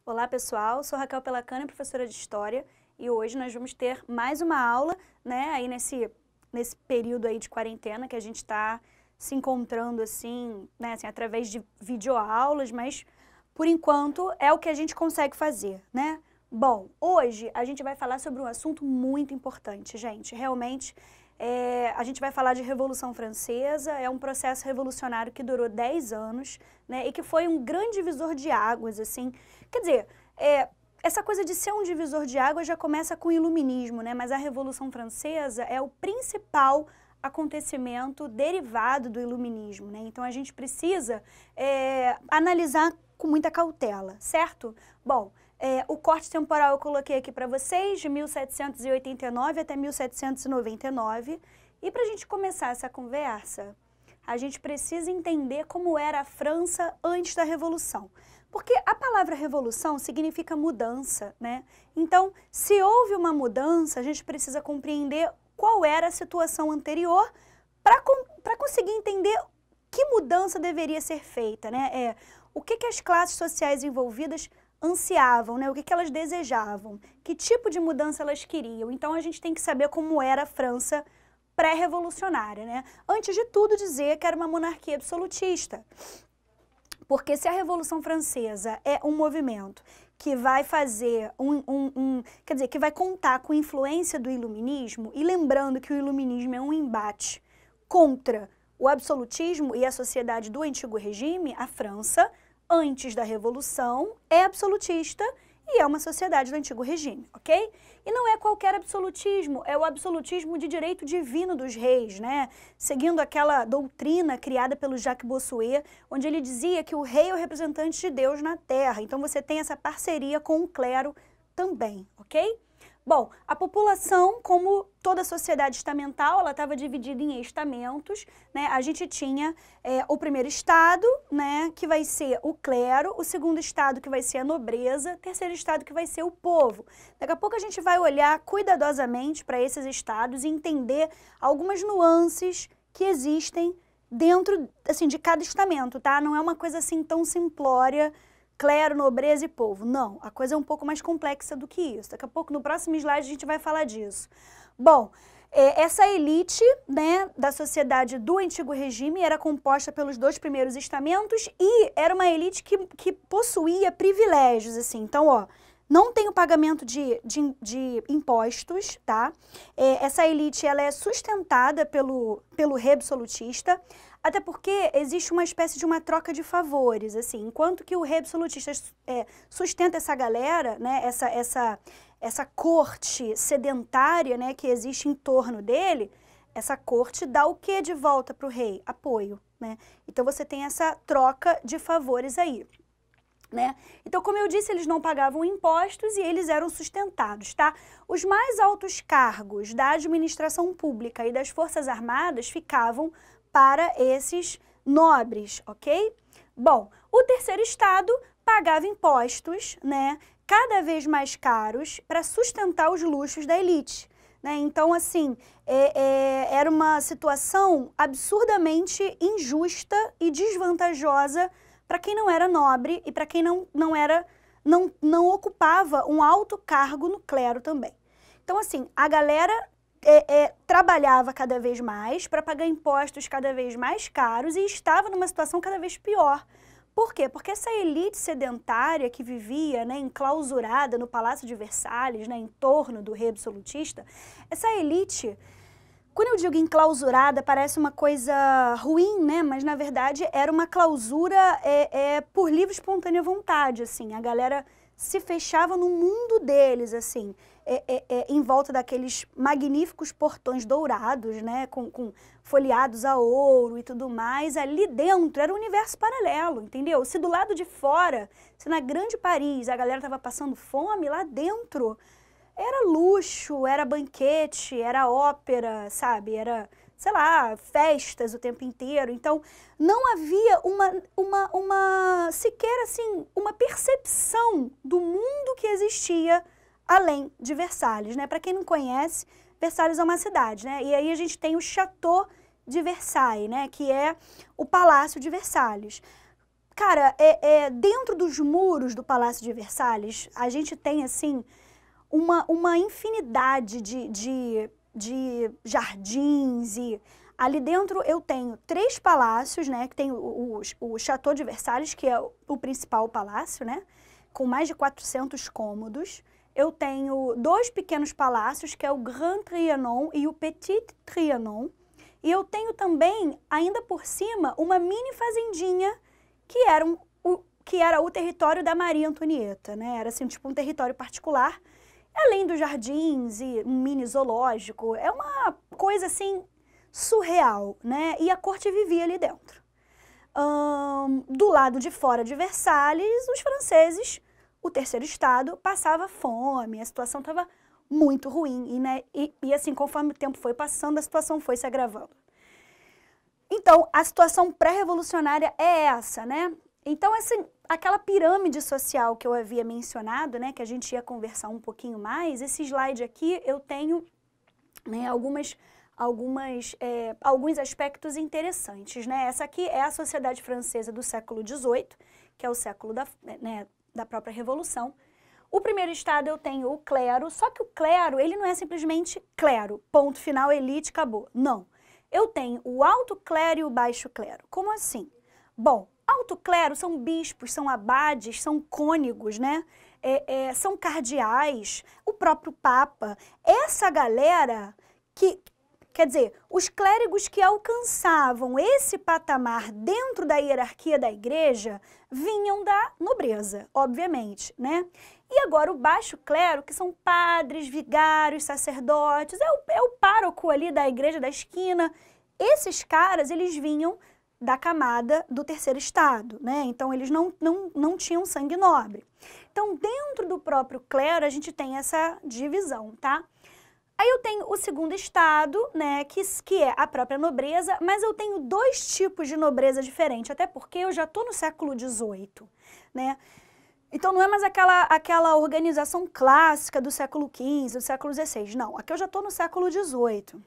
Olá pessoal, sou Raquel Pelacani, professora de História, e hoje nós vamos ter mais uma aula, né, aí nesse período aí de quarentena que a gente está se encontrando assim, né, assim, através de videoaulas, mas por enquanto é o que a gente consegue fazer, né? Bom, hoje a gente vai falar sobre um assunto muito importante, gente, realmente a gente vai falar de Revolução Francesa, é um processo revolucionário que durou 10 anos, né, e que foi um grande divisor de águas, assim. Quer dizer, essa coisa de ser um divisor de águas já começa com o Iluminismo, né, mas a Revolução Francesa é o principal acontecimento derivado do Iluminismo, né, então a gente precisa analisar com muita cautela, certo? Bom, o corte temporal eu coloquei aqui para vocês, de 1789 até 1799. E para a gente começar essa conversa, a gente precisa entender como era a França antes da Revolução. Porque a palavra revolução significa mudança, né? Então, se houve uma mudança, a gente precisa compreender qual era a situação anterior para conseguir entender que mudança deveria ser feita, né? O que as classes sociais envolvidas ansiavam, né? O que elas desejavam, que tipo de mudança elas queriam. Então a gente tem que saber como era a França pré-revolucionária, né? Antes de tudo dizer que era uma monarquia absolutista. Porque se a Revolução Francesa é um movimento que vai fazer quer dizer, que vai contar com a influência do Iluminismo, e lembrando que o Iluminismo é um embate contra o absolutismo e a sociedade do antigo regime, a França, antes da Revolução, é absolutista e é uma sociedade do antigo regime, ok? E não é qualquer absolutismo, é o absolutismo de direito divino dos reis, né? Seguindo aquela doutrina criada pelo Jacques Bossuet, onde ele dizia que o rei é o representante de Deus na terra. Então você tem essa parceria com o clero também, ok? Bom, a população, como toda sociedade estamental, ela estava dividida em estamentos, né? A gente tinha o primeiro estado, né, que vai ser o clero, o segundo estado que vai ser a nobreza, o terceiro estado que vai ser o povo. Daqui a pouco a gente vai olhar cuidadosamente para esses estados e entender algumas nuances que existem dentro, assim, de cada estamento, tá? Não é uma coisa assim tão simplória, clero, nobreza e povo. Não, a coisa é um pouco mais complexa do que isso. Daqui a pouco, no próximo slide, a gente vai falar disso. Bom, essa elite, né, da sociedade do antigo regime era composta pelos dois primeiros estamentos e era uma elite que possuía privilégios, assim. Então, ó, não tem o pagamento de impostos, tá? Essa elite, ela é sustentada pelo rei absolutista, até porque existe uma espécie de uma troca de favores, assim, enquanto que o rei absolutista sustenta essa galera, né, essa corte sedentária, né, que existe em torno dele, essa corte dá o que de volta para o rei? Apoio, né? Então você tem essa troca de favores aí, né? Então, como eu disse, eles não pagavam impostos e eles eram sustentados, tá? Os mais altos cargos da administração pública e das Forças Armadas ficavam para esses nobres, ok? Bom, o terceiro estado pagava impostos, né, cada vez mais caros para sustentar os luxos da elite, né? Então, assim, era uma situação absurdamente injusta e desvantajosa para quem não era nobre e para quem não ocupava um alto cargo no clero também. Então, assim, a galera trabalhava cada vez mais para pagar impostos cada vez mais caros e estava numa situação cada vez pior. Por quê? Porque essa elite sedentária que vivia, né, enclausurada no Palácio de Versalhes, né, em torno do rei absolutista, essa elite, quando eu digo enclausurada, parece uma coisa ruim, né? Mas, na verdade, era uma clausura por livre e espontânea vontade, assim. A galera se fechava no mundo deles, assim, em volta daqueles magníficos portões dourados, né? Com folheados a ouro e tudo mais. Ali dentro era um universo paralelo, entendeu? Se do lado de fora, se na grande Paris a galera estava passando fome, lá dentro era luxo, era banquete, era ópera, sabe? Era, sei lá, festas o tempo inteiro. Então, não havia sequer assim, uma percepção do mundo que existia além de Versalhes, né? Para quem não conhece, Versalhes é uma cidade, né? E aí a gente tem o Château de Versailles, né? Que é o Palácio de Versalhes. cara, dentro dos muros do Palácio de Versalhes, a gente tem, assim, uma infinidade de jardins e ali dentro eu tenho 3 palácios, né, que tem o Château de Versalhes, que é o principal palácio, né, com mais de 400 cômodos. Eu tenho 2 pequenos palácios, que é o Grand Trianon e o Petit Trianon. E eu tenho também, ainda por cima, uma mini fazendinha que era o território da Maria Antonieta, né? Era assim, tipo um território particular, além dos jardins e um mini zoológico. É uma coisa assim surreal, né? E a corte vivia ali dentro. Do lado de fora de Versalhes, os franceses, o terceiro estado, passava fome, a situação estava muito ruim, né? E assim, conforme o tempo foi passando, a situação foi se agravando. Então, a situação pré-revolucionária é essa, né? Então, assim, aquela pirâmide social que eu havia mencionado, né, que a gente ia conversar um pouquinho mais, esse slide aqui eu tenho, né, alguns aspectos interessantes, né? Essa aqui é a sociedade francesa do século XVIII, que é o século da própria Revolução. O primeiro estado eu tenho o clero, só que o clero, ele não é simplesmente clero, ponto final, elite, acabou. Não. Eu tenho o alto clero e o baixo clero. Como assim? Bom, alto clero são bispos, são abades, são cônegos, né? São cardeais, o próprio papa. Essa galera que, quer dizer, os clérigos que alcançavam esse patamar dentro da hierarquia da igreja vinham da nobreza, obviamente, né? E agora o baixo clero, que são padres, vigários, sacerdotes, é o pároco ali da igreja da esquina. Esses caras, eles vinham da camada do terceiro estado, né? Então, eles não tinham sangue nobre. Então, dentro do próprio clero, a gente tem essa divisão, tá? Aí eu tenho o segundo estado, né, que é a própria nobreza, mas eu tenho 2 tipos de nobreza diferentes, até porque eu já estou no século XVIII, né? Então, não é mais aquela organização clássica do século XV, do século XVI. Não, aqui eu já estou no século XVIII.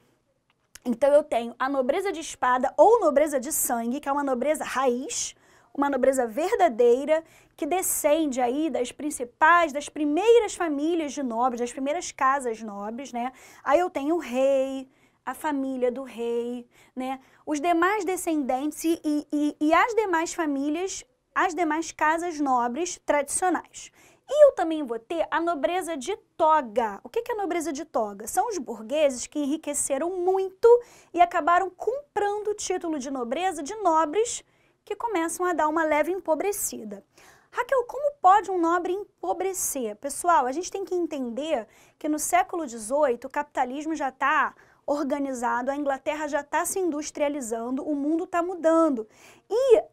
Então, eu tenho a nobreza de espada ou nobreza de sangue, que é uma nobreza raiz, uma nobreza verdadeira, que descende aí das primeiras famílias de nobres, das primeiras casas nobres, né? Aí eu tenho o rei, a família do rei, né? Os demais descendentes e as demais famílias, as demais casas nobres tradicionais. E eu também vou ter a nobreza de toga. O que é a nobreza de toga? São os burgueses que enriqueceram muito e acabaram comprando o título de nobreza de nobres que começam a dar uma leve empobrecida. Raquel, como pode um nobre empobrecer? Pessoal, a gente tem que entender que no século XVIII o capitalismo já está organizado, a Inglaterra já está se industrializando, o mundo está mudando. E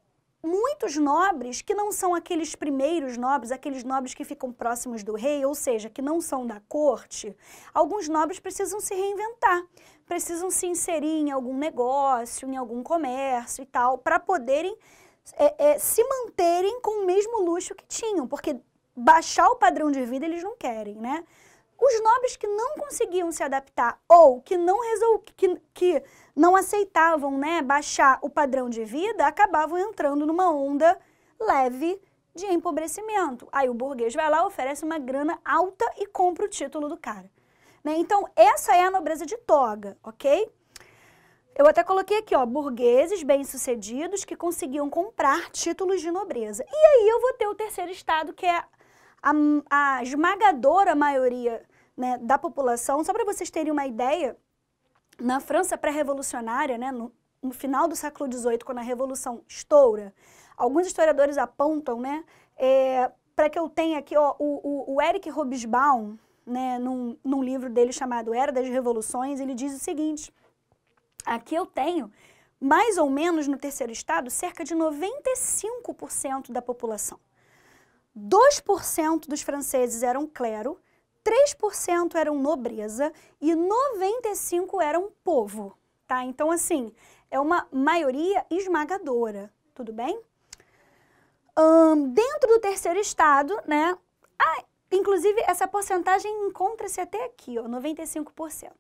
muitos nobres, que não são aqueles primeiros nobres, aqueles nobres que ficam próximos do rei, ou seja, que não são da corte, alguns nobres precisam se reinventar, precisam se inserir em algum negócio, em algum comércio e tal, para poderem se manterem com o mesmo luxo que tinham, porque baixar o padrão de vida eles não querem, né? Os nobres que não conseguiam se adaptar ou que não aceitavam, né, baixar o padrão de vida, acabavam entrando numa onda leve de empobrecimento. Aí o burguês vai lá, oferece uma grana alta e compra o título do cara, né? Então, essa é a nobreza de toga, ok? Eu até coloquei aqui, ó, burgueses bem-sucedidos que conseguiam comprar títulos de nobreza. E aí eu vou ter o terceiro estado, que é a esmagadora maioria, né, da população. Só para vocês terem uma ideia, na França pré-revolucionária, né, no final do século XVIII, quando a Revolução estoura, alguns historiadores apontam, né, para que eu tenha aqui, ó, o Eric Hobsbawm, né, num livro dele chamado Era das Revoluções, ele diz o seguinte: aqui eu tenho, mais ou menos no terceiro estado, cerca de 95% da população. 2% dos franceses eram clero, 3% eram nobreza e 95% eram povo, tá? Então, assim, é uma maioria esmagadora, tudo bem? Dentro do terceiro estado, né? Inclusive, essa porcentagem encontra-se até aqui, ó, 95%.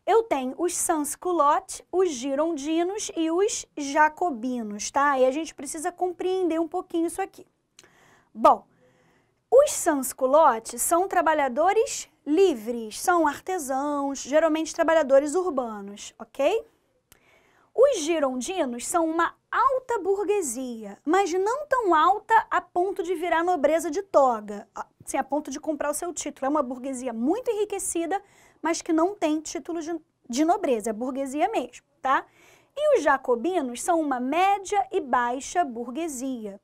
eu tenho os sans-culottes, os girondinos e os jacobinos, tá? E a gente precisa compreender um pouquinho isso aqui. Bom, os sans-culottes são trabalhadores livres, são artesãos, geralmente trabalhadores urbanos, ok? Os girondinos são uma alta burguesia, mas não tão alta a ponto de virar nobreza de toga, assim, a ponto de comprar o seu título. É uma burguesia muito enriquecida, mas que não tem título de nobreza, é burguesia mesmo, tá? E os jacobinos são uma média e baixa burguesia.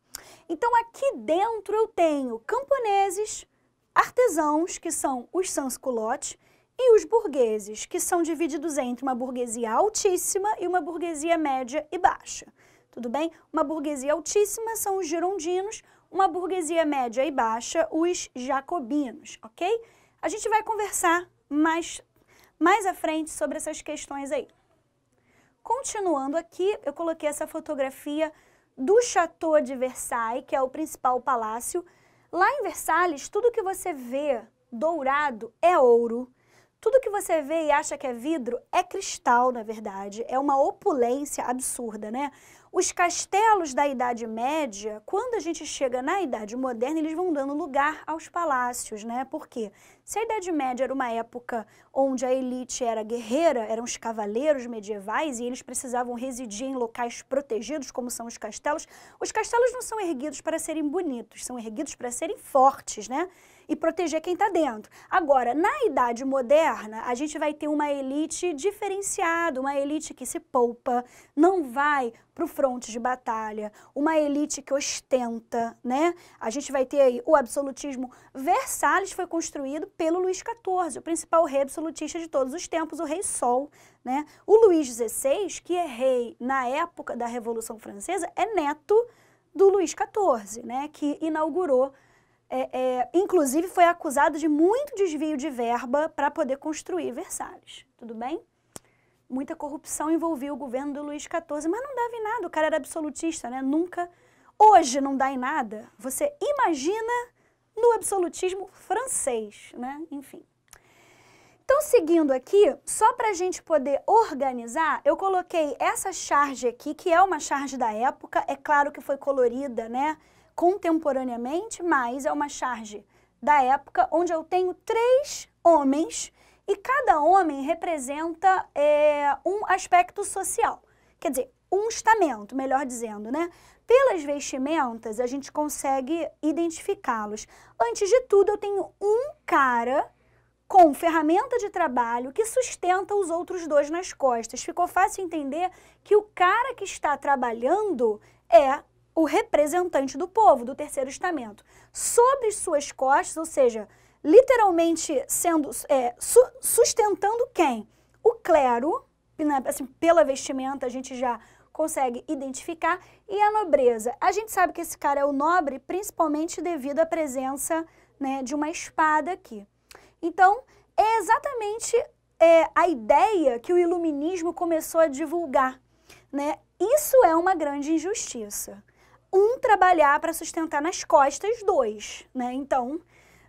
Então, aqui dentro eu tenho camponeses, artesãos, que são os sans-culottes, e os burgueses, que são divididos entre uma burguesia altíssima e uma burguesia média e baixa. Tudo bem? Uma burguesia altíssima são os girondinos, uma burguesia média e baixa, os jacobinos, ok? A gente vai conversar mais à frente sobre essas questões aí. Continuando aqui, eu coloquei essa fotografia do Château de Versailles, que é o principal palácio. Lá em Versalhes, tudo que você vê dourado é ouro. Tudo que você vê e acha que é vidro é cristal, na verdade. É uma opulência absurda, né? Os castelos da Idade Média, quando a gente chega na Idade Moderna, eles vão dando lugar aos palácios, né? Por quê? Se a Idade Média era uma época onde a elite era guerreira, eram os cavaleiros medievais e eles precisavam residir em locais protegidos, como são os castelos não são erguidos para serem bonitos, são erguidos para serem fortes, né? E proteger quem está dentro. Agora, na Idade Moderna, a gente vai ter uma elite diferenciada, uma elite que se poupa, não vai para o fronte de batalha, uma elite que ostenta, né? A gente vai ter aí o absolutismo. Versalhes foi construído pelo Luís XIV, o principal rei absolutista de todos os tempos, o Rei Sol, né? O Luís XVI, que é rei na época da Revolução Francesa, é neto do Luís XIV, né? Que inaugurou, inclusive foi acusado de muito desvio de verba para poder construir Versalhes, tudo bem? Muita corrupção envolvia o governo do Luís XIV, mas não dava em nada, o cara era absolutista, né? Nunca, hoje não dá em nada, você imagina no absolutismo francês, né? Enfim. Então, seguindo aqui, só para a gente poder organizar, eu coloquei essa charge aqui, que é uma charge da época, é claro que foi colorida, né? Contemporaneamente, mas é uma charge da época onde eu tenho 3 homens e cada homem representa um aspecto social, quer dizer, um estamento, melhor dizendo, né? Pelas vestimentas a gente consegue identificá-los. Antes de tudo, eu tenho um cara com ferramenta de trabalho que sustenta os outros 2 nas costas. Ficou fácil entender que o cara que está trabalhando é o representante do povo, do terceiro estamento. Sobre suas costas, ou seja, literalmente sendo sustentando quem? O clero, né, assim, pela vestimenta a gente já consegue identificar, e a nobreza. A gente sabe que esse cara é o nobre, principalmente devido à presença, né, de uma espada aqui. Então, é exatamente a ideia que o iluminismo começou a divulgar, né? Isso é uma grande injustiça. Um trabalhar para sustentar nas costas 2, né? Então,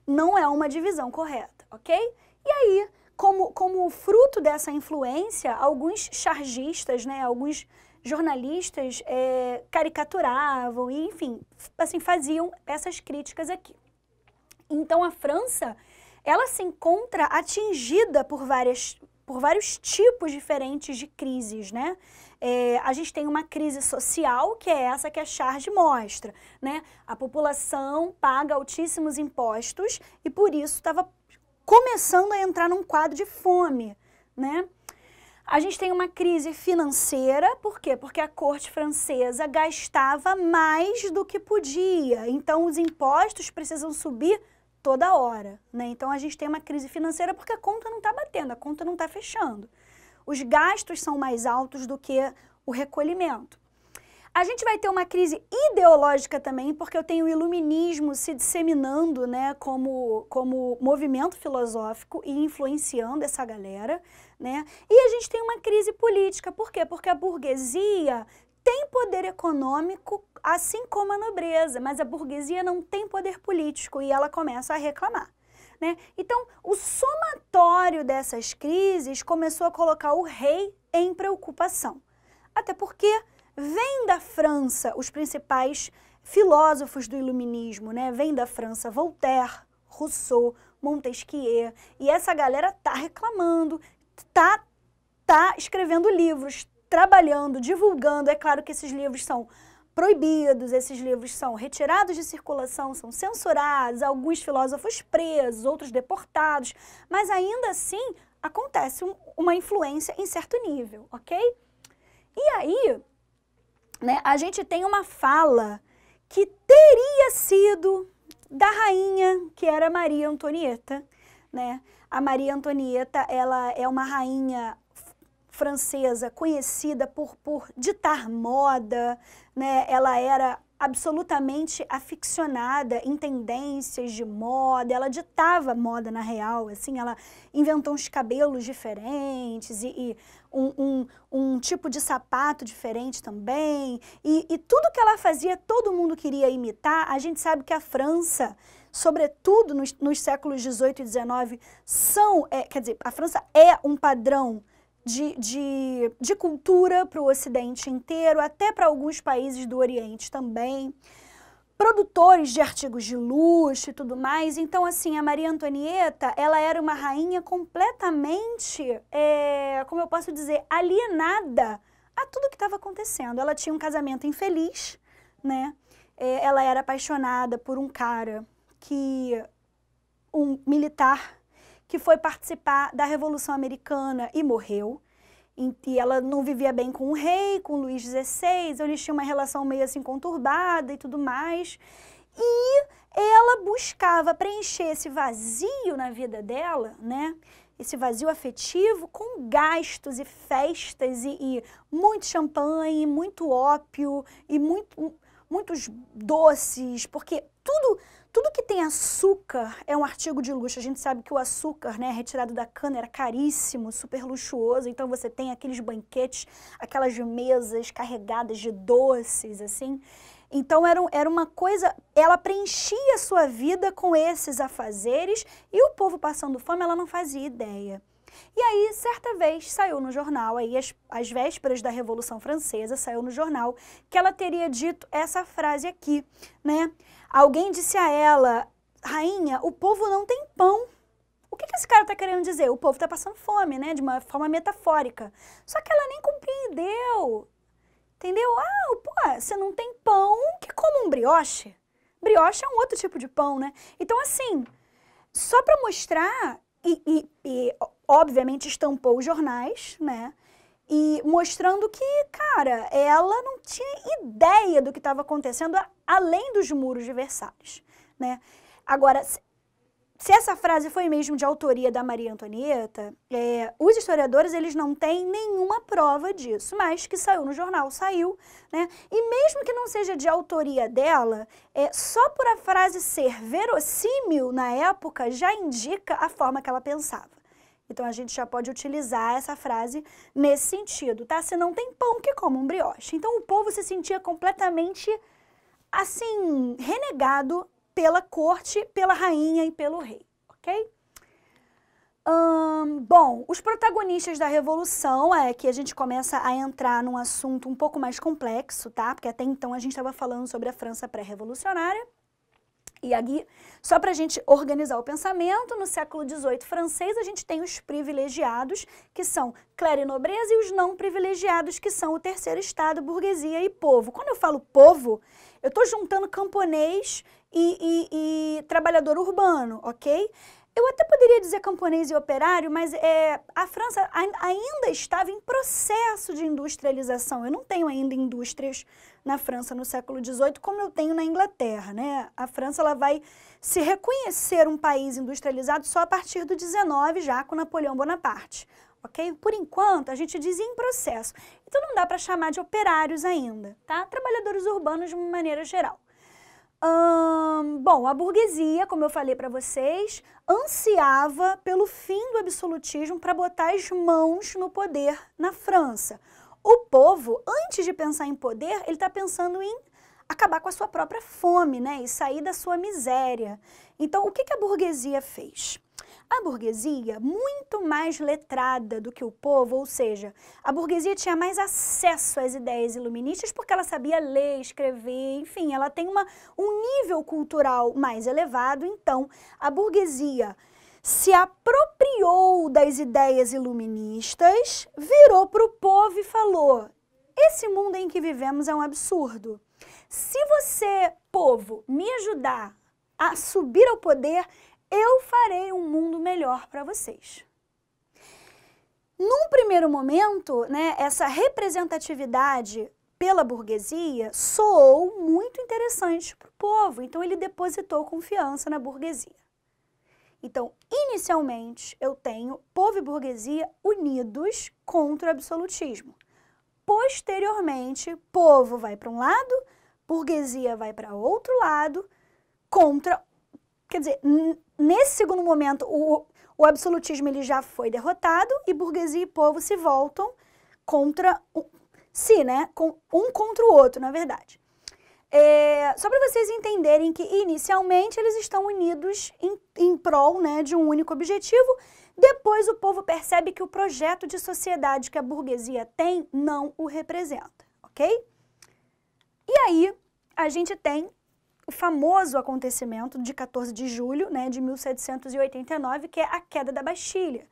não é uma divisão correta, ok? E aí, como fruto dessa influência, alguns chargistas, né, alguns jornalistas caricaturavam e, enfim, assim, faziam essas críticas aqui. Então, a França, ela se encontra atingida por vários tipos diferentes de crises, né? A gente tem uma crise social, que é essa que a charge mostra, né? A população paga altíssimos impostos e por isso estava começando a entrar num quadro de fome, né? A gente tem uma crise financeira, por quê? Porque a corte francesa gastava mais do que podia, então os impostos precisam subir toda hora, né? Então a gente tem uma crise financeira porque a conta não está batendo, a conta não está fechando. Os gastos são mais altos do que o recolhimento. A gente vai ter uma crise ideológica também, porque eu tenho o iluminismo se disseminando, né, como movimento filosófico e influenciando essa galera, né? E a gente tem uma crise política, por quê? Porque a burguesia tem poder econômico, assim como a nobreza, mas a burguesia não tem poder político e ela começa a reclamar. né? Então, o somatório dessas crises começou a colocar o rei em preocupação. Até porque vem da França os principais filósofos do iluminismo, né? Vem da França Voltaire, Rousseau, Montesquieu, e essa galera tá reclamando, tá escrevendo livros, trabalhando, divulgando. É claro que esses livros são proibidos, esses livros são retirados de circulação, são censurados, alguns filósofos presos, outros deportados, mas ainda assim acontece uma influência em certo nível, ok? E aí, né, a gente tem uma fala que teria sido da rainha, que era Maria Antonieta, né? A Maria Antonieta, ela é uma rainha francesa conhecida por ditar moda, né? Ela era absolutamente aficionada em tendências de moda, ela ditava moda na real, assim, ela inventou uns cabelos diferentes e um tipo de sapato diferente também, e tudo que ela fazia todo mundo queria imitar. A gente sabe que a França, sobretudo nos séculos 18 e 19, quer dizer, a França é um padrão de cultura para o Ocidente inteiro, até para alguns países do Oriente também, produtores de artigos de luxo e tudo mais. Então, assim, a Maria Antonieta, ela era uma rainha completamente, como eu posso dizer, alienada a tudo que estava acontecendo. Ela tinha um casamento infeliz, né? Ela era apaixonada por um cara um militar, que foi participar da Revolução Americana e morreu. E ela não vivia bem com o rei, com Luís XVI, eles tinham uma relação meio assim conturbada e tudo mais. E ela buscava preencher esse vazio na vida dela, né? Esse vazio afetivo, com gastos e festas e muito champanhe, muito ópio e muitos doces, porque tudo que tem açúcar é um artigo de luxo. A gente sabe que o açúcar, né, retirado da cana, era caríssimo, super luxuoso. Então você tem aqueles banquetes, aquelas mesas carregadas de doces, assim. Então era uma coisa, ela preenchia a sua vida com esses afazeres e o povo passando fome, ela não fazia ideia. E aí, certa vez, saiu no jornal, aí às vésperas da Revolução Francesa, saiu no jornal que ela teria dito essa frase aqui, né? Alguém disse a ela, rainha, o povo não tem pão. O que esse cara está querendo dizer? O povo está passando fome, né? De uma forma metafórica. Só que ela nem compreendeu, entendeu? Pô, você não tem pão, que como um brioche? Brioche é um outro tipo de pão, né? Então, assim, só para mostrar, e obviamente estampou os jornais, né? E mostrando que, cara, ela não tinha ideia do que estava acontecendo além dos muros de Versalhes, né? Agora, se essa frase foi mesmo de autoria da Maria Antonieta, os historiadores, eles não têm nenhuma prova disso, mas que saiu no jornal, saiu, né? E mesmo que não seja de autoria dela, só por a frase ser verossímil na época, já indica a forma que ela pensava. Então, a gente já pode utilizar essa frase nesse sentido, tá? Se não tem pão, que como um brioche. Então, o povo se sentia completamente, assim, renegado pela corte, pela rainha e pelo rei, ok? Bom, os protagonistas da Revolução que a gente começa a entrar num assunto um pouco mais complexo, tá? Porque até então a gente estava falando sobre a França pré-revolucionária. E aqui, só para a gente organizar o pensamento, no século XVIII francês, a gente tem os privilegiados, que são clero e nobreza, e os não privilegiados, que são o terceiro estado, burguesia e povo. Quando eu falo povo, eu estou juntando camponês e trabalhador urbano, ok? Eu até poderia dizer camponês e operário, mas a França ainda estava em processo de industrialização. Eu não tenho ainda indústrias na França no século XVIII como eu tenho na Inglaterra, né? A França ela vai se reconhecer um país industrializado só a partir do XIX, já com Napoleão Bonaparte, ok? Por enquanto, a gente diz em processo. Então, não dá para chamar de operários ainda, tá? Trabalhadores urbanos de uma maneira geral. Bom, a burguesia, como eu falei para vocês, ansiava pelo fim do absolutismo para botar as mãos no poder na França. O povo, antes de pensar em poder, ele está pensando em acabar com a sua própria fome, né? E sair da sua miséria. Então, o que a burguesia fez? A burguesia, muito mais letrada do que o povo, ou seja, a burguesia tinha mais acesso às ideias iluministas porque ela sabia ler, escrever, enfim, ela tem um nível cultural mais elevado. Então, a burguesia se apropriou das ideias iluministas, virou para o povo e falou: esse mundo em que vivemos é um absurdo. Se você, povo, me ajudar a subir ao poder, eu farei um mundo melhor para vocês. Num primeiro momento, né, essa representatividade pela burguesia soou muito interessante para o povo, então ele depositou confiança na burguesia. Então, inicialmente, eu tenho povo e burguesia unidos contra o absolutismo. Posteriormente, povo vai para um lado, burguesia vai para outro lado, contra... Quer dizer, nesse segundo momento, o absolutismo ele já foi derrotado e burguesia e povo se voltam contra si, né? Um contra o outro, na verdade. Só para vocês entenderem que, inicialmente, eles estão unidos em prol, né, de um único objetivo. Depois, o povo percebe que o projeto de sociedade que a burguesia tem não o representa, ok? E aí, a gente tem o famoso acontecimento de 14 de julho, né, de 1789, que é a queda da Bastilha.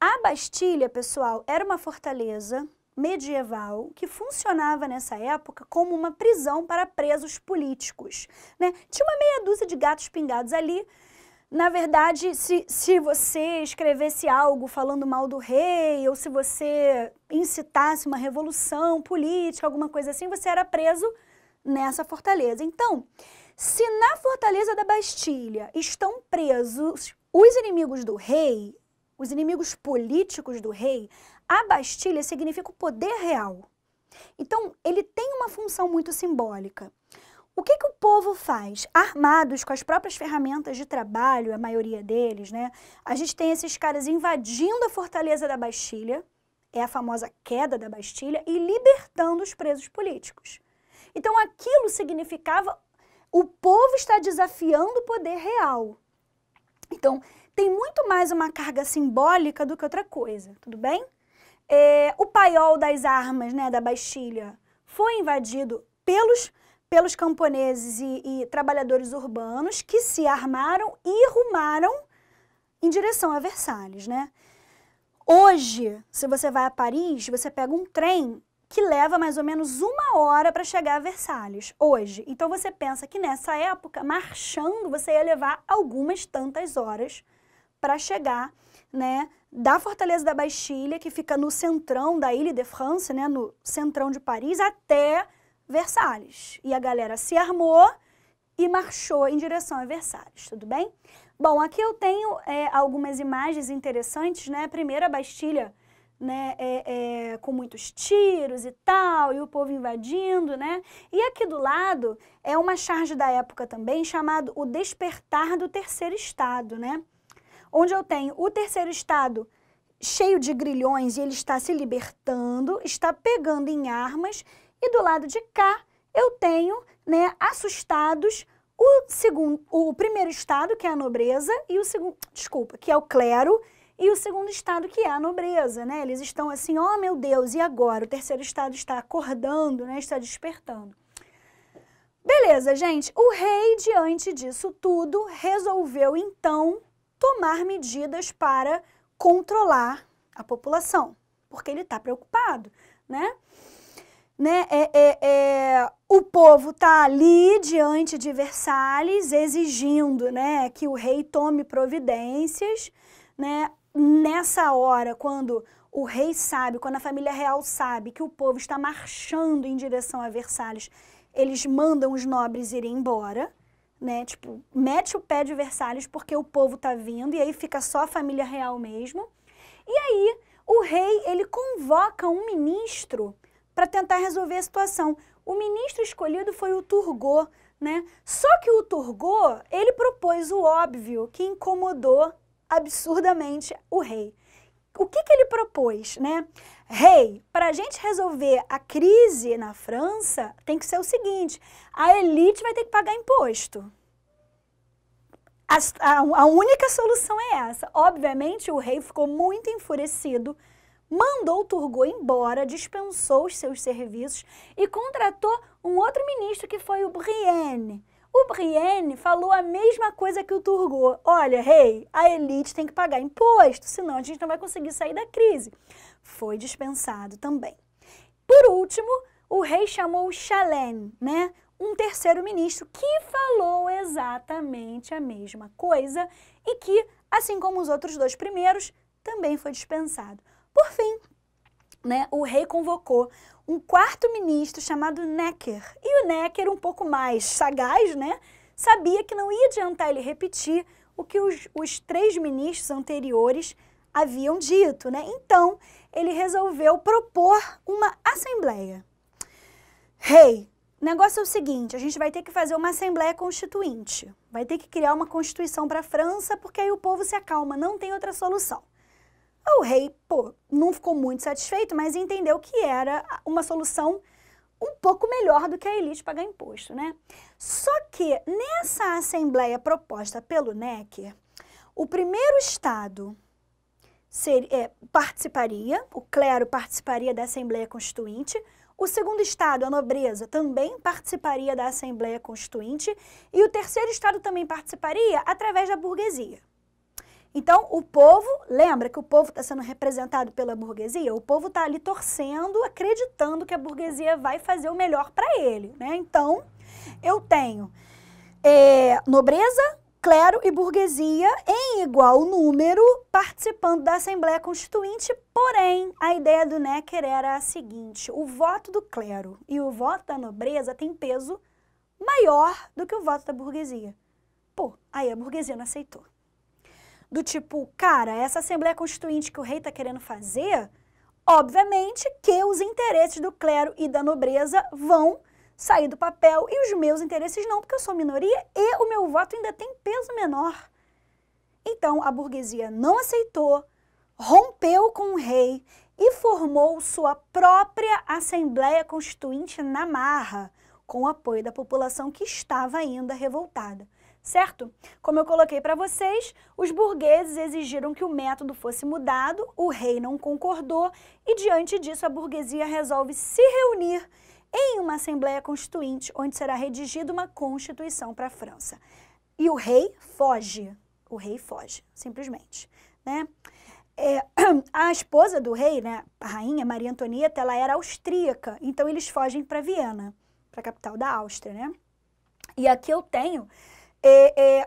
A Bastilha, pessoal, era uma fortaleza medieval que funcionava nessa época como uma prisão para presos políticos, né? Tinha uma meia dúzia de gatos pingados ali. Na verdade, se você escrevesse algo falando mal do rei, ou se você incitasse uma revolução política, alguma coisa assim, você era preso nessa fortaleza. Então, se na fortaleza da Bastilha estão presos os inimigos do rei, os inimigos políticos do rei, a Bastilha significa o poder real. Então, ele tem uma função muito simbólica. O que o povo faz? Armados com as próprias ferramentas de trabalho, a maioria deles, né? A gente tem esses caras invadindo a fortaleza da Bastilha, é a famosa queda da Bastilha, e libertando os presos políticos. Então, aquilo significava o povo está desafiando o poder real. Então, tem muito mais uma carga simbólica do que outra coisa, tudo bem? O paiol das armas, né, da Bastilha foi invadido pelos camponeses e trabalhadores urbanos que se armaram e rumaram em direção a Versalhes, né? Hoje, se você vai a Paris, você pega um trem que leva mais ou menos 1 hora para chegar a Versalhes, hoje. Então, você pensa que nessa época, marchando, você ia levar algumas tantas horas para chegar, né, da Fortaleza da Bastilha, que fica no centrão da Île-de-France, né, no centrão de Paris, até Versalhes. E a galera se armou e marchou em direção a Versalhes, tudo bem? Bom, aqui eu tenho algumas imagens interessantes, né? Primeiro, a Bastilha, né, com muitos tiros e tal, e o povo invadindo, né? E aqui do lado é uma charge da época também, chamado O Despertar do Terceiro Estado, né? Onde eu tenho o terceiro estado cheio de grilhões e ele está se libertando, está pegando em armas, e do lado de cá eu tenho, né, assustados o primeiro estado, que é a nobreza, e o segundo, desculpa, que é o clero, e o segundo estado, que é a nobreza, né? Eles estão assim, oh meu Deus, e agora? O terceiro estado está acordando, né? Está despertando. Beleza, gente. O rei, diante disso tudo, resolveu então tomar medidas para controlar a população, porque ele está preocupado, né? O povo está ali diante de Versalhes exigindo, né, que o rei tome providências, né? Nessa hora, quando o rei sabe, quando a família real sabe que o povo está marchando em direção a Versalhes, eles mandam os nobres irem embora, né? Tipo, mete o pé de Versalhes porque o povo está vindo, e aí fica só a família real mesmo. E aí o rei, ele convoca um ministro para tentar resolver a situação. O ministro escolhido foi o Turgot, né? Só que o Turgot, ele propôs o óbvio, que incomodou absurdamente o rei. O que ele propôs, né? Rei, para a gente resolver a crise na França, tem que ser o seguinte, a elite vai ter que pagar imposto. A única solução é essa. Obviamente, o rei ficou muito enfurecido, mandou Turgot embora, dispensou os seus serviços e contratou um outro ministro que foi o Brienne. O Brienne falou a mesma coisa que o Turgot. Olha, rei, a elite tem que pagar imposto, senão a gente não vai conseguir sair da crise. Foi dispensado também. Por último, o rei chamou o Chalene, né? Um terceiro ministro que falou exatamente a mesma coisa e que, assim como os outros dois primeiros, também foi dispensado. Por fim, né, o rei convocou um quarto ministro chamado Necker. E o Necker, um pouco mais sagaz, né, sabia que não ia adiantar ele repetir o que os três ministros anteriores haviam dito, né? Então, ele resolveu propor uma assembleia. Rei, o negócio é o seguinte, a gente vai ter que fazer uma assembleia constituinte. Vai ter que criar uma constituição para a França, porque aí o povo se acalma, não tem outra solução. O rei, não ficou muito satisfeito, mas entendeu que era uma solução um pouco melhor do que a elite pagar imposto, né? Só que nessa assembleia proposta pelo Necker, o primeiro estado participaria, o clero participaria da Assembleia Constituinte, o segundo estado, a nobreza, também participaria da Assembleia Constituinte e o terceiro estado também participaria através da burguesia. Então, o povo, lembra que o povo está sendo representado pela burguesia? O povo está ali torcendo, acreditando que a burguesia vai fazer o melhor para ele, né? Então, eu tenho nobreza, clero e burguesia em igual número participando da Assembleia Constituinte, porém, a ideia do Necker era a seguinte, o voto do clero e o voto da nobreza tem peso maior do que o voto da burguesia. Aí a burguesia não aceitou. Do tipo, cara, essa Assembleia Constituinte que o rei está querendo fazer, obviamente que os interesses do clero e da nobreza vão sair do papel e os meus interesses não, porque eu sou minoria e o meu voto ainda tem peso menor. Então, a burguesia não aceitou, rompeu com o rei e formou sua própria Assembleia Constituinte na marra, com o apoio da população que estava ainda revoltada. Certo? Como eu coloquei para vocês, os burgueses exigiram que o método fosse mudado, o rei não concordou e, diante disso, a burguesia resolve se reunir em uma Assembleia Constituinte, onde será redigida uma Constituição para a França. E o rei foge, simplesmente, né? A esposa do rei, né, a rainha Maria Antonieta, ela era austríaca, então eles fogem para Viena, para a capital da Áustria, né? E aqui eu tenho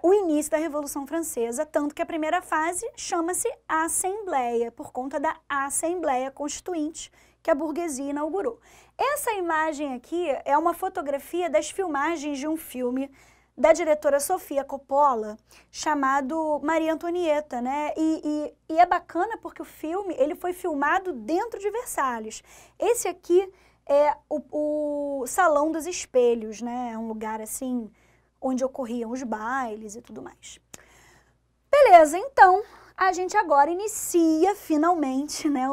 o início da Revolução Francesa, tanto que a primeira fase chama-se Assembleia, por conta da Assembleia Constituinte que a burguesia inaugurou. Essa imagem aqui é uma fotografia das filmagens de um filme da diretora Sofia Coppola, chamado Maria Antonieta, né? E é bacana porque o filme ele foi filmado dentro de Versalhes. Esse aqui é o Salão dos Espelhos, né? É um lugar assim onde ocorriam os bailes e tudo mais. Beleza, então a gente agora inicia finalmente, né,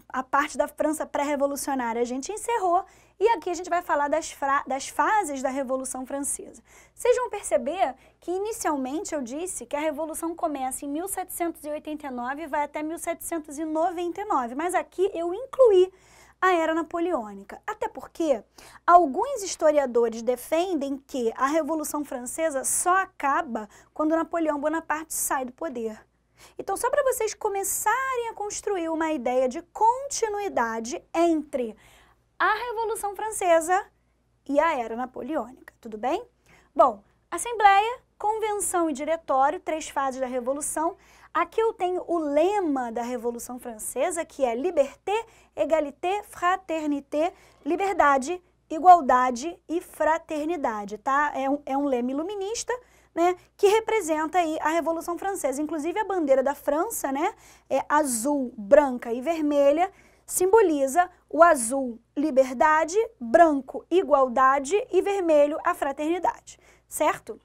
a parte da França pré-revolucionária. A gente encerrou e aqui a gente vai falar das fases da Revolução Francesa. Vocês vão perceber que inicialmente eu disse que a Revolução começa em 1789 e vai até 1799, mas aqui eu incluí a Era Napoleônica. Até porque alguns historiadores defendem que a Revolução Francesa só acaba quando Napoleão Bonaparte sai do poder. Então, só para vocês começarem a construir uma ideia de continuidade entre a Revolução Francesa e a Era Napoleônica, tudo bem? Bom, Assembleia, Convenção e Diretório, 3 fases da Revolução. Aqui eu tenho o lema da Revolução Francesa, que é Liberté, Égalité, Fraternité, liberdade, igualdade e fraternidade, tá? É um lema iluminista, né, que representa aí a Revolução Francesa. Inclusive a bandeira da França, né, é azul, branca e vermelha, simboliza o azul, liberdade, branco, igualdade e vermelho, a fraternidade, certo?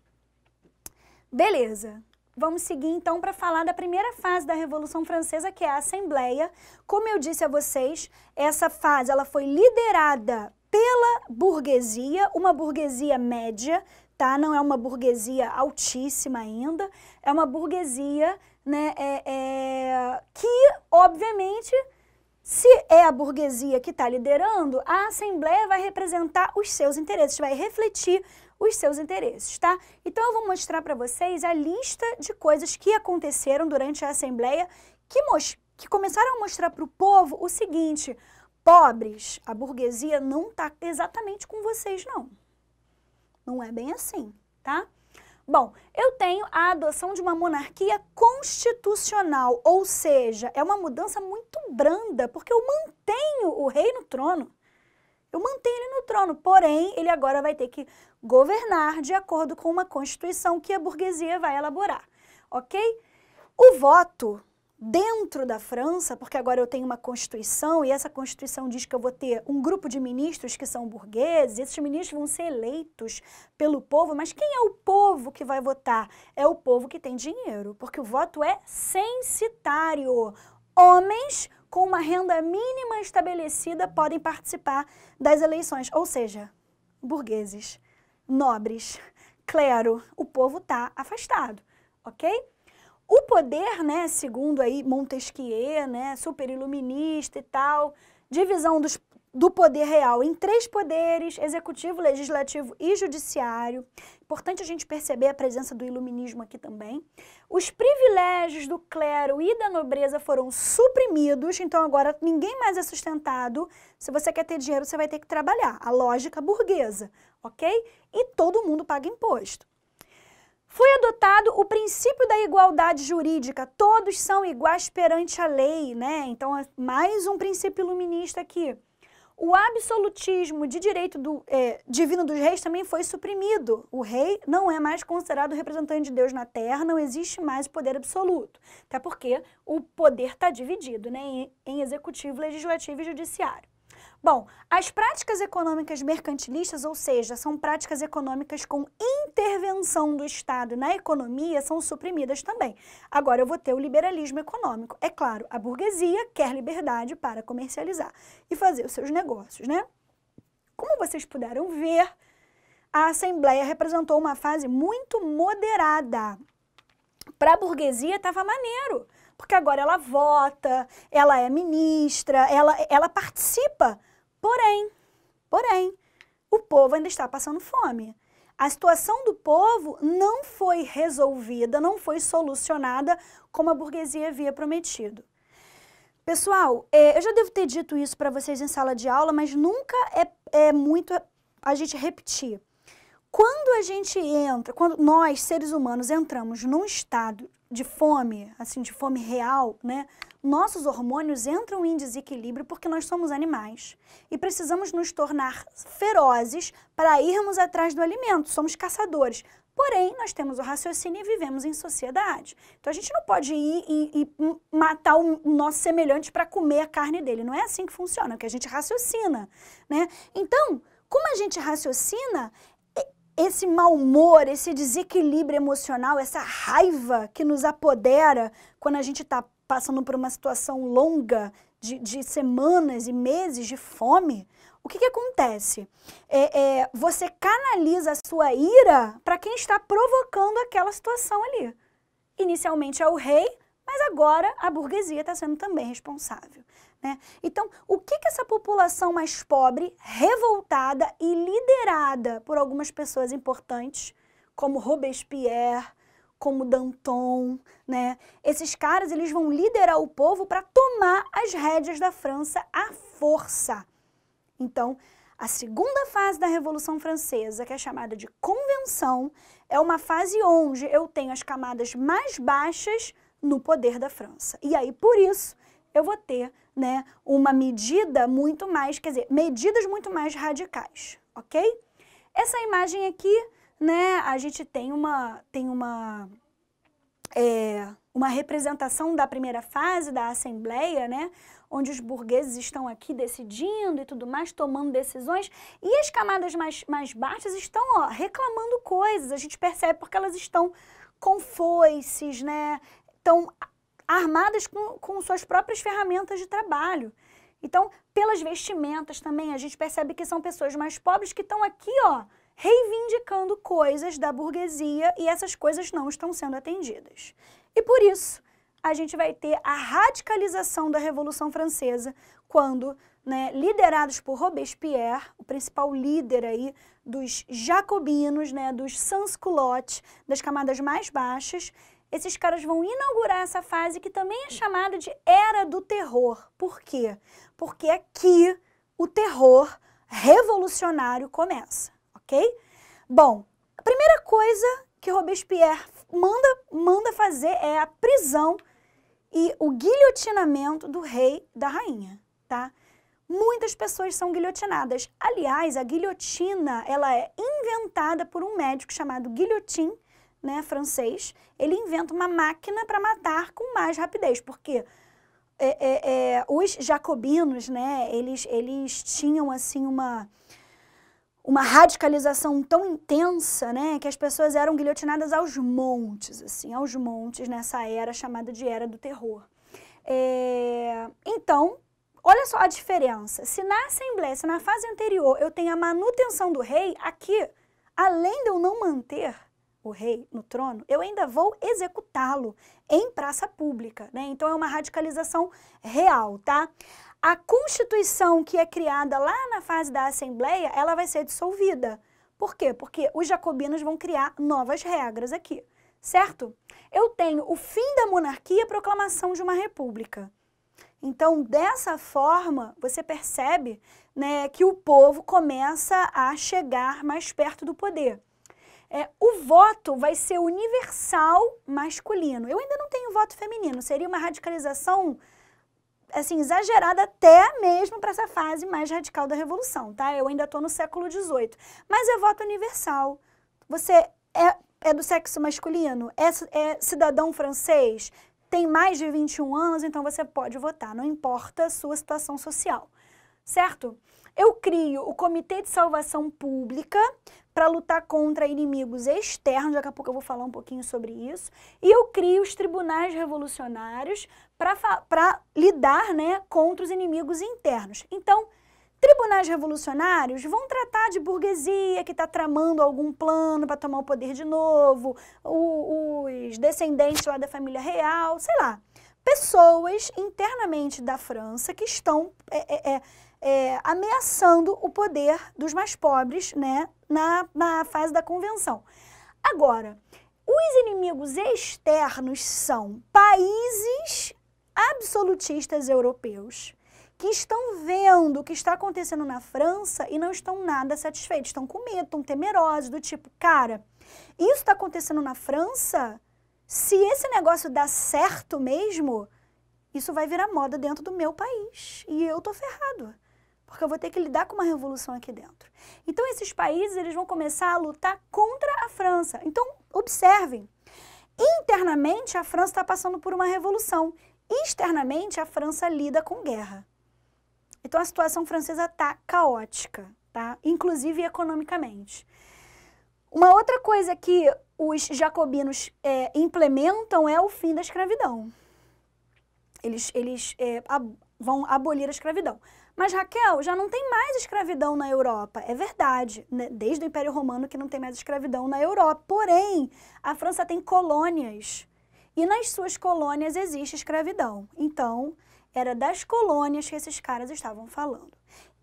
Beleza. Vamos seguir então para falar da primeira fase da Revolução Francesa, que é a Assembleia. Como eu disse a vocês, essa fase ela foi liderada pela burguesia, uma burguesia média, tá? Não é uma burguesia altíssima ainda, é uma burguesia, né, que, obviamente, se é a burguesia que está liderando, a Assembleia vai representar os seus interesses, vai refletir os seus interesses, tá? Então eu vou mostrar para vocês a lista de coisas que aconteceram durante a Assembleia que começaram a mostrar para o povo o seguinte: pobres, a burguesia não está exatamente com vocês, não. Não é bem assim, tá? Bom, eu tenho a adoção de uma monarquia constitucional, ou seja, é uma mudança muito branda, porque eu mantenho o rei no trono. Eu mantenho ele no trono, porém, ele agora vai ter que governar de acordo com uma constituição que a burguesia vai elaborar, ok? O voto dentro da França, porque agora eu tenho uma constituição e essa constituição diz que eu vou ter um grupo de ministros que são burgueses, esses ministros vão ser eleitos pelo povo, mas quem é o povo que vai votar? É o povo que tem dinheiro, porque o voto é censitário. Homens com uma renda mínima estabelecida podem participar das eleições, ou seja, burgueses, nobres, clero, o povo está afastado, ok? O poder, né, segundo aí Montesquieu, né, super iluminista e tal, divisão do poder real em 3 poderes, executivo, legislativo e judiciário. Importante a gente perceber a presença do iluminismo aqui também. Os privilégios do clero e da nobreza foram suprimidos, então agora ninguém mais é sustentado. Se você quer ter dinheiro, você vai ter que trabalhar. A lógica burguesa, ok? E todo mundo paga imposto. Foi adotado o princípio da igualdade jurídica, todos são iguais perante a lei, né? Então, mais um princípio iluminista aqui. O absolutismo de direito divino dos reis também foi suprimido. O rei não é mais considerado representante de Deus na terra, não existe mais o poder absoluto. Até porque o poder está dividido, né, em executivo, legislativo e judiciário. Bom, as práticas econômicas mercantilistas, ou seja, são práticas econômicas com intervenção do Estado na economia, são suprimidas também. Agora eu vou ter o liberalismo econômico. É claro, a burguesia quer liberdade para comercializar e fazer os seus negócios, né? Como vocês puderam ver, a Assembleia representou uma fase muito moderada. Para a burguesia estava maneiro, porque agora ela vota, ela é ministra, ela participa. Porém, o povo ainda está passando fome. A situação do povo não foi resolvida, não foi solucionada como a burguesia havia prometido. Pessoal, eu já devo ter dito isso para vocês em sala de aula, mas nunca é muito a gente repetir. Quando a gente entra, quando nós, seres humanos, entramos num estado de fome, assim, de fome real, né? Nossos hormônios entram em desequilíbrio porque nós somos animais e precisamos nos tornar ferozes para irmos atrás do alimento, somos caçadores. Porém, nós temos o raciocínio e vivemos em sociedade. Então, a gente não pode ir e matar o nosso semelhante para comer a carne dele. Não é assim que funciona, porque a gente raciocina, né? Então, como a gente raciocina, esse mau humor, esse desequilíbrio emocional, essa raiva que nos apodera quando a gente está passando por uma situação longa de semanas e meses de fome, o que acontece? Você canaliza a sua ira para quem está provocando aquela situação ali. Inicialmente é o rei, mas agora a burguesia está sendo também responsável, né? Então, o que essa população mais pobre, revoltada e liderada por algumas pessoas importantes, como Robespierre, como Danton, né? Esses caras, eles vão liderar o povo para tomar as rédeas da França à força. Então, a segunda fase da Revolução Francesa, que é chamada de Convenção, é uma fase onde eu tenho as camadas mais baixas no poder da França. E aí, por isso, eu vou ter, né, uma medida muito mais, quer dizer, medidas muito mais radicais, ok? Essa imagem aqui, né, a gente tem uma representação da primeira fase da Assembleia, né, onde os burgueses estão aqui decidindo e tudo mais, tomando decisões, e as camadas mais baixas estão, ó, reclamando coisas, a gente percebe porque elas estão com foices, né, estão armadas com suas próprias ferramentas de trabalho. Então, pelas vestimentas também, a gente percebe que são pessoas mais pobres que estão aqui, ó, reivindicando coisas da burguesia e essas coisas não estão sendo atendidas. E por isso, a gente vai ter a radicalização da Revolução Francesa, quando, né, liderados por Robespierre, o principal líder aí dos jacobinos, né, dos sans-culottes, das camadas mais baixas, esses caras vão inaugurar essa fase que também é chamada de Era do Terror. Por quê? Porque aqui o terror revolucionário começa, ok? Bom, a primeira coisa que Robespierre manda fazer é a prisão e o guilhotinamento do rei e da rainha, tá? Muitas pessoas são guilhotinadas. Aliás, a guilhotina, ela é inventada por um médico chamado Guillotin, né, francês. Ele inventa uma máquina para matar com mais rapidez, porque os jacobinos, né, eles tinham assim uma radicalização tão intensa, né, que as pessoas eram guilhotinadas aos montes, assim, aos montes, nessa era chamada de Era do Terror. Então, olha só a diferença. Se na Assembleia, se na fase anterior eu tenho a manutenção do rei, aqui, além de eu não manter o rei no trono, eu ainda vou executá-lo em praça pública, né? Então é uma radicalização real, tá? A Constituição que é criada lá na fase da Assembleia, ela vai ser dissolvida. Por quê? Porque os jacobinos vão criar novas regras aqui, certo? Eu tenho o fim da monarquia e a proclamação de uma república. Então, dessa forma, você percebe, né, que o povo começa a chegar mais perto do poder. O voto vai ser universal masculino. Eu ainda não tenho voto feminino, seria uma radicalização assim, exagerada até mesmo para essa fase mais radical da Revolução, tá? Eu ainda estou no século XVIII. Mas é voto universal. Você é do sexo masculino? É cidadão francês? Tem mais de 21 anos, então você pode votar, não importa a sua situação social, certo? Eu crio o Comitê de Salvação Pública para lutar contra inimigos externos, daqui a pouco eu vou falar um pouquinho sobre isso, e eu crio os tribunais revolucionários para lidar, né, contra os inimigos internos. Então, tribunais revolucionários vão tratar de burguesia que está tramando algum plano para tomar o poder de novo, os descendentes lá da família real, sei lá. Pessoas internamente da França que estão ameaçando o poder dos mais pobres, né, na fase da convenção. Agora, os inimigos externos são países absolutistas europeus que estão vendo o que está acontecendo na França e não estão nada satisfeitos, estão com medo, estão temerosos, do tipo, cara, isso está acontecendo na França, se esse negócio dá certo mesmo, isso vai virar moda dentro do meu país e eu tô ferrado, porque eu vou ter que lidar com uma revolução aqui dentro. Então esses países, eles vão começar a lutar contra a França. Então, observem, internamente a França está passando por uma revolução, externamente a França lida com guerra. Então, a situação francesa está caótica, tá? Inclusive economicamente. Uma outra coisa que os jacobinos implementam é o fim da escravidão. Eles vão abolir a escravidão. Mas, Raquel, já não tem mais escravidão na Europa. É verdade, né? Desde o Império Romano que não tem mais escravidão na Europa. Porém, a França tem colônias. E nas suas colônias existe escravidão. Então, era das colônias que esses caras estavam falando.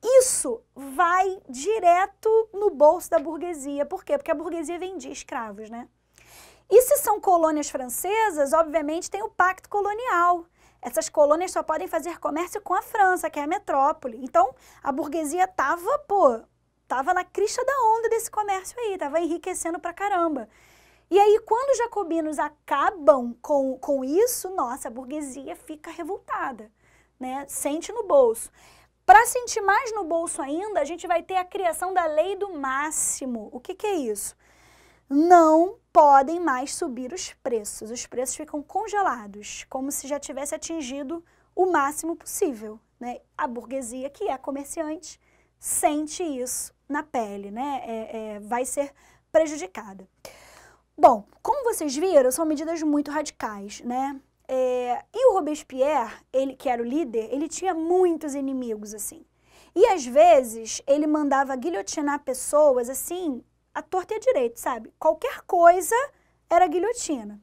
Isso vai direto no bolso da burguesia. Por quê? Porque a burguesia vendia escravos, né? E se são colônias francesas, obviamente tem o pacto colonial. Essas colônias só podem fazer comércio com a França, que é a metrópole. Então, a burguesia tava na crista da onda desse comércio aí, tava enriquecendo pra caramba. E aí, quando os jacobinos acabam com isso, nossa, a burguesia fica revoltada, né? Sente no bolso. Para sentir mais no bolso ainda, a gente vai ter a criação da lei do máximo. O que é isso? Não podem mais subir os preços ficam congelados, como se já tivesse atingido o máximo possível, né? A burguesia, que é comerciante, sente isso na pele, né? Vai ser prejudicada. Bom, como vocês viram, são medidas muito radicais, né? E o Robespierre, ele que era o líder, ele tinha muitos inimigos, assim. E às vezes ele mandava guilhotinar pessoas, assim, à torta e à direita, sabe? Qualquer coisa era guilhotina.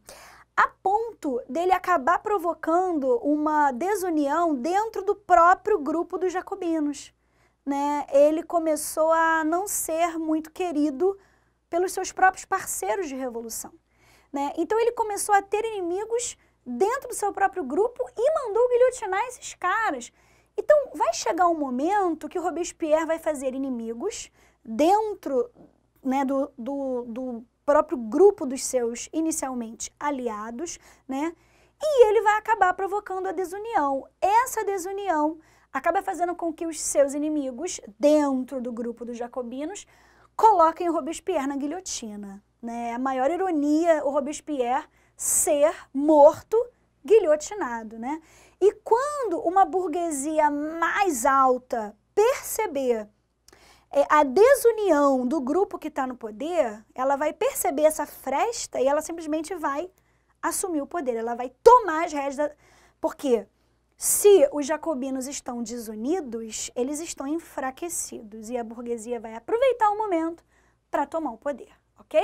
A ponto dele acabar provocando uma desunião dentro do próprio grupo dos jacobinos, né? Ele começou a não ser muito querido pelos seus próprios parceiros de revolução, né? Então ele começou a ter inimigos dentro do seu próprio grupo e mandou guilhotinar esses caras. Então vai chegar um momento que o Robespierre vai fazer inimigos dentro, né, do próprio grupo dos seus inicialmente aliados, né? E ele vai acabar provocando a desunião. Essa desunião acaba fazendo com que os seus inimigos dentro do grupo dos jacobinos coloquem o Robespierre na guilhotina, né? A maior ironia, o Robespierre ser morto, guilhotinado, né? E quando uma burguesia mais alta perceber a desunião do grupo que está no poder, ela vai perceber essa fresta e ela simplesmente vai assumir o poder, ela vai tomar as rédeas. Porque se os jacobinos estão desunidos, eles estão enfraquecidos e a burguesia vai aproveitar o momento para tomar o poder, ok?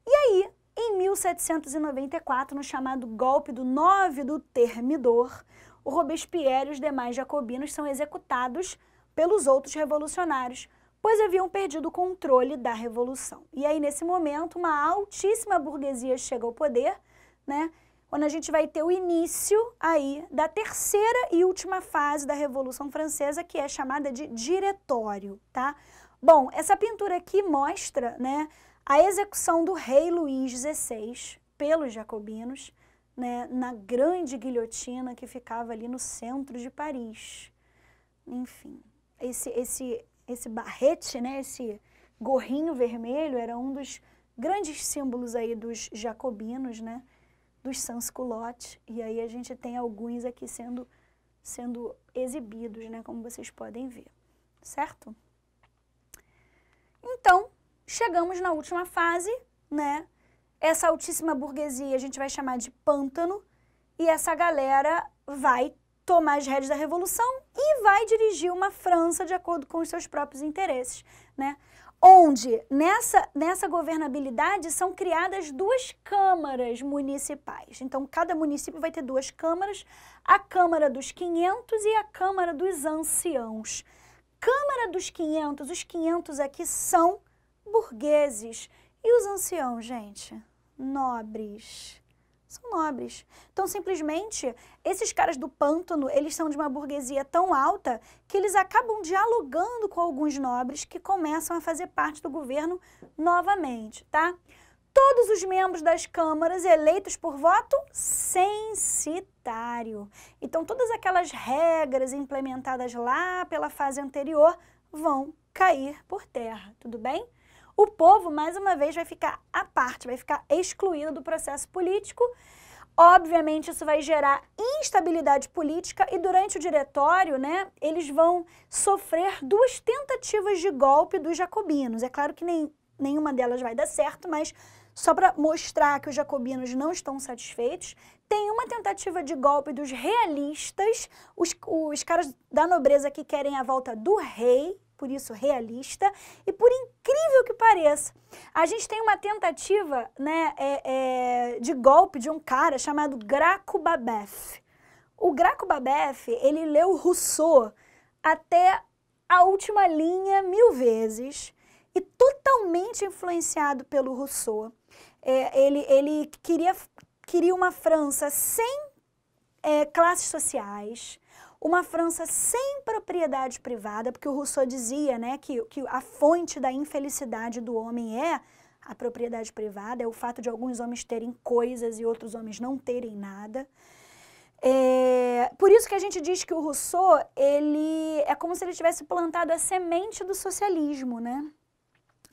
E aí, em 1794, no chamado golpe do 9 do Thermidor, o Robespierre e os demais jacobinos são executados pelos outros revolucionários, pois haviam perdido o controle da revolução. E aí, nesse momento, uma altíssima burguesia chega ao poder, né? Quando a gente vai ter o início aí da terceira e última fase da Revolução Francesa, que é chamada de Diretório, tá? Bom, essa pintura aqui mostra, né, a execução do rei Luís XVI pelos jacobinos, né, na grande guilhotina que ficava ali no centro de Paris. Enfim, esse barrete, né, esse gorrinho vermelho era um dos grandes símbolos aí dos jacobinos, né, dos sans-culottes. E aí a gente tem alguns aqui sendo exibidos, né, como vocês podem ver, certo? Então, chegamos na última fase, né? Essa altíssima burguesia a gente vai chamar de pântano e essa galera vai tomar as rédeas da revolução e vai dirigir uma França de acordo com os seus próprios interesses, né? Onde nessa governabilidade são criadas duas câmaras municipais. Então, cada município vai ter duas câmaras, a Câmara dos 500 e a Câmara dos Anciãos. Câmara dos 500, os 500 aqui são burgueses. E os anciãos, gente? Nobres. São nobres. Então, simplesmente, esses caras do pântano, eles são de uma burguesia tão alta que eles acabam dialogando com alguns nobres que começam a fazer parte do governo novamente, tá? Todos os membros das câmaras eleitos por voto censitário. Então, todas aquelas regras implementadas lá pela fase anterior vão cair por terra, tudo bem? O povo, mais uma vez, vai ficar à parte, vai ficar excluído do processo político. Obviamente, isso vai gerar instabilidade política e durante o diretório, né, eles vão sofrer duas tentativas de golpe dos jacobinos. É claro que nenhuma delas vai dar certo, mas só para mostrar que os jacobinos não estão satisfeitos, tem uma tentativa de golpe dos realistas, os caras da nobreza que querem a volta do rei, por isso realista, e por incrível que pareça, a gente tem uma tentativa, né, de golpe de um cara chamado Graco Babeuf. O Graco Babeuf, ele leu Rousseau até a última linha 1000 vezes e totalmente influenciado pelo Rousseau. Ele queria uma França sem classes sociais, uma França sem propriedade privada, porque o Rousseau dizia, né, que a fonte da infelicidade do homem é a propriedade privada, é o fato de alguns homens terem coisas e outros homens não terem nada. Por isso que a gente diz que o Rousseau, ele é como se ele tivesse plantado a semente do socialismo, né?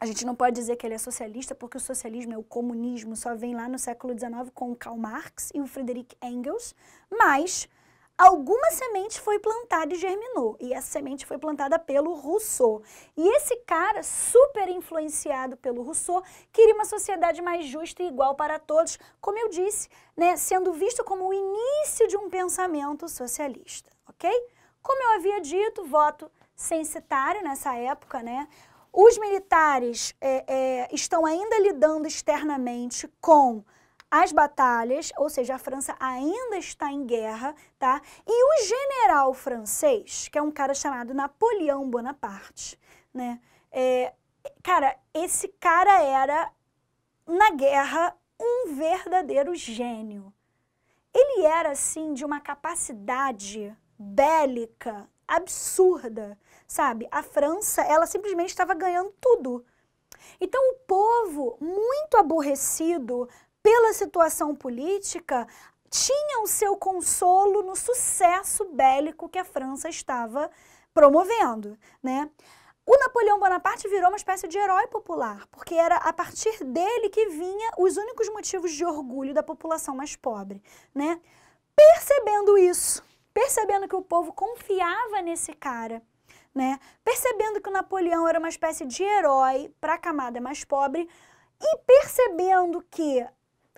A gente não pode dizer que ele é socialista, porque o socialismo, o comunismo, só vem lá no século XIX com o Karl Marx e o Friedrich Engels, mas alguma semente foi plantada e germinou, e essa semente foi plantada pelo Rousseau. E esse cara, super influenciado pelo Rousseau, queria uma sociedade mais justa e igual para todos, como eu disse, né, sendo visto como o início de um pensamento socialista, ok? Como eu havia dito, voto censitário nessa época, né? Os militares estão ainda lidando externamente com as batalhas, ou seja, a França ainda está em guerra, tá? E o general francês, que é um cara chamado Napoleão Bonaparte, né? Cara, esse cara era, na guerra, um verdadeiro gênio. Ele era, assim, de uma capacidade bélica absurda, sabe? A França, ela simplesmente estava ganhando tudo. Então, o povo, muito aborrecido pela situação política, tinha o seu consolo no sucesso bélico que a França estava promovendo, né? O Napoleão Bonaparte virou uma espécie de herói popular, porque era a partir dele que vinha os únicos motivos de orgulho da população mais pobre, né? Percebendo isso, percebendo que o povo confiava nesse cara, né? Percebendo que o Napoleão era uma espécie de herói para a camada mais pobre e percebendo que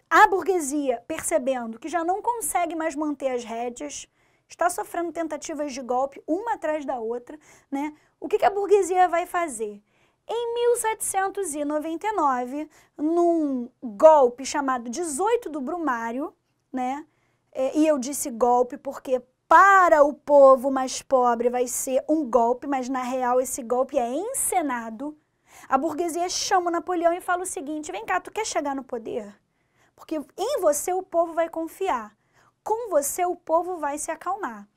a burguesia, percebendo que já não consegue mais manter as rédeas, está sofrendo tentativas de golpe uma atrás da outra, né? O que a burguesia vai fazer? Em 1799, num golpe chamado 18 do Brumário, né? E eu disse golpe porque para o povo mais pobre vai ser um golpe, mas na real esse golpe é encenado. A burguesia chama o Napoleão e fala o seguinte: vem cá, tu quer chegar no poder? Porque em você o povo vai confiar, com você o povo vai se acalmar.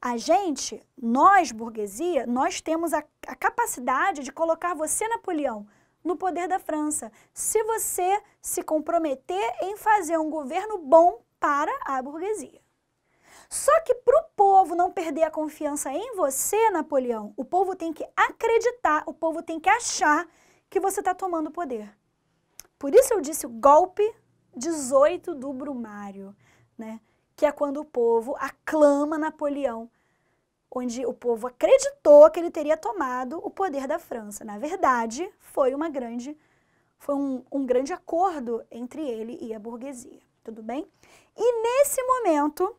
A gente, nós, burguesia, nós temos a capacidade de colocar você, Napoleão, no poder da França, se você se comprometer em fazer um governo bom para a burguesia. Só que para o povo não perder a confiança em você, Napoleão, o povo tem que acreditar, o povo tem que achar que você está tomando o poder. Por isso eu disse o golpe 18 do Brumário, né? Que é quando o povo aclama Napoleão, onde o povo acreditou que ele teria tomado o poder da França. Na verdade, foi um grande acordo entre ele e a burguesia, tudo bem? E nesse momento,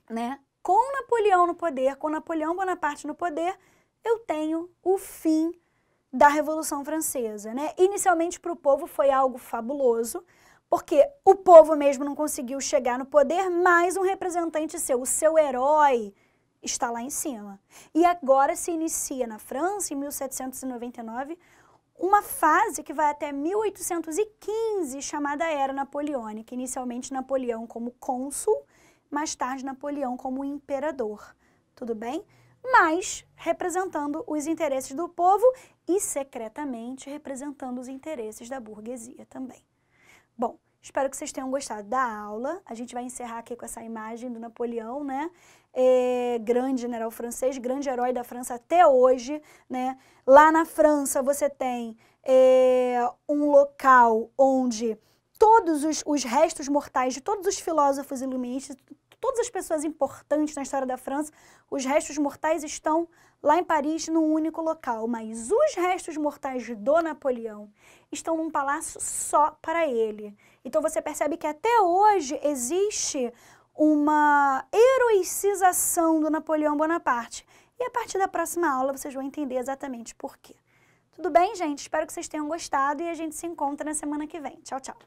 né, com Napoleão no poder, com Napoleão Bonaparte no poder, eu tenho o fim da Revolução Francesa, né? Inicialmente para o povo foi algo fabuloso, porque o povo mesmo não conseguiu chegar no poder, mas um representante seu, o seu herói, está lá em cima. E agora se inicia na França, em 1799, uma fase que vai até 1815, chamada Era Napoleônica. Inicialmente Napoleão como cônsul, mais tarde Napoleão como imperador. Tudo bem? Mas representando os interesses do povo e secretamente representando os interesses da burguesia também. Bom, espero que vocês tenham gostado da aula. A gente vai encerrar aqui com essa imagem do Napoleão, né? Grande general francês, grande herói da França até hoje, né? Lá na França você tem um local onde todos os restos mortais de todos os filósofos iluministas, todas as pessoas importantes na história da França, os restos mortais estão lá em Paris, num único local. Mas os restos mortais do Napoleão estão num palácio só para ele. Então você percebe que até hoje existe uma heroicização do Napoleão Bonaparte. E a partir da próxima aula vocês vão entender exatamente por quê. Tudo bem, gente? Espero que vocês tenham gostado e a gente se encontra na semana que vem. Tchau, tchau!